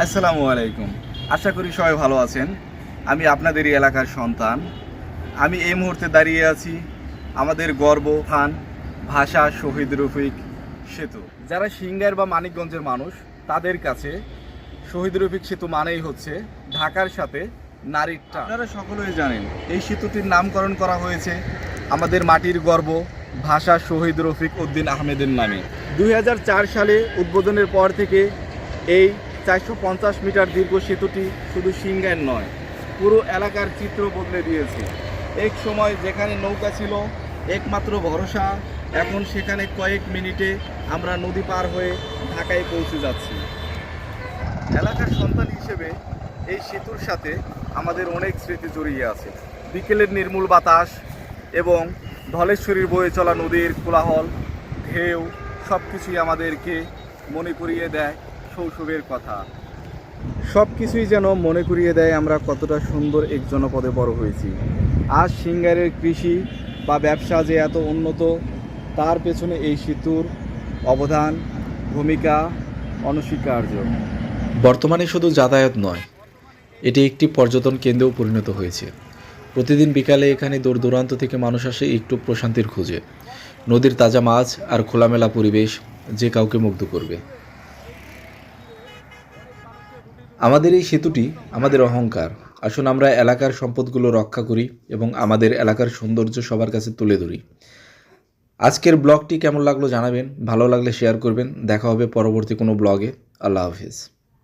আসসালামু আলাইকুম। আশা করি সবাই ভালো আছেন। আমি আপনাদেরই এলাকার সন্তান। আমি এই মুহূর্তে দাঁড়িয়ে আছি আমাদের গর্বস্থান ভাষা শহীদ রফিক সেতু। যারা সিংগার বা মানিকগঞ্জের মানুষ তাদের কাছে শহীদ রফিক সেতু মানেই হচ্ছে ঢাকার সাথে নারীর টান। আপনারা সকলেই জানেন এই সেতুটির নামকরণ করা হয়েছে আমাদের মাটির গর্ব ভাষা শহীদ রফিক উদ্দিন আহমেদের নামে। 2004 সালে উদ্বোধনের পর থেকে এই 450 মিটার দীর্ঘ সেতুটি শুধু সিংগার নয়, পুরো এলাকার চিত্র বদলে দিয়েছে। এক সময় যেখানে নৌকা ছিল একমাত্র ভরসা, এখন সেখানে কয়েক মিনিটে আমরা নদী পার হয়ে ঢাকায় পৌঁছে যাচ্ছি। এলাকার সন্তান হিসেবে এই সেতুর সাথে আমাদের অনেক স্মৃতি জড়িয়ে আছে। বিকেলের নির্মূল বাতাস এবং ধলেশ্বরীর বয়ে চলা নদীর কোলাহল, ঢেউ সব কিছুই আমাদেরকে মনে করিয়ে দেয় শৈশবের কথা। সব কিছুই যেন মনে করিয়ে দেয় আমরা কতটা সুন্দর এক জনপদে বড় হয়েছি। আজ সিংগারের কৃষি বা ব্যবসা যে এত উন্নত, তার পেছনে এই সেতুর অবদান ভূমিকা অনস্বীকার্য। বর্তমানে শুধু যাতায়াত নয়, এটি একটি পর্যটন কেন্দ্রেও পরিণত হয়েছে। প্রতিদিন বিকালে এখানে দূর দূরান্ত থেকে মানুষ আসে একটু প্রশান্তির খোঁজে। নদীর তাজা মাছ আর খোলামেলা পরিবেশ যে কাউকে মুগ্ধ করবে। আমাদের এই সেতুটি আমাদের অহংকার। আসুন আমরা এলাকার সম্পদগুলো রক্ষা করি এবং আমাদের এলাকার সৌন্দর্য সবার কাছে তুলে ধরি। আজকের ব্লগটি কেমন লাগলো জানাবেন, ভালো লাগলে শেয়ার করবেন। দেখা হবে পরবর্তী কোনো ব্লগে। আল্লাহ হাফেজ।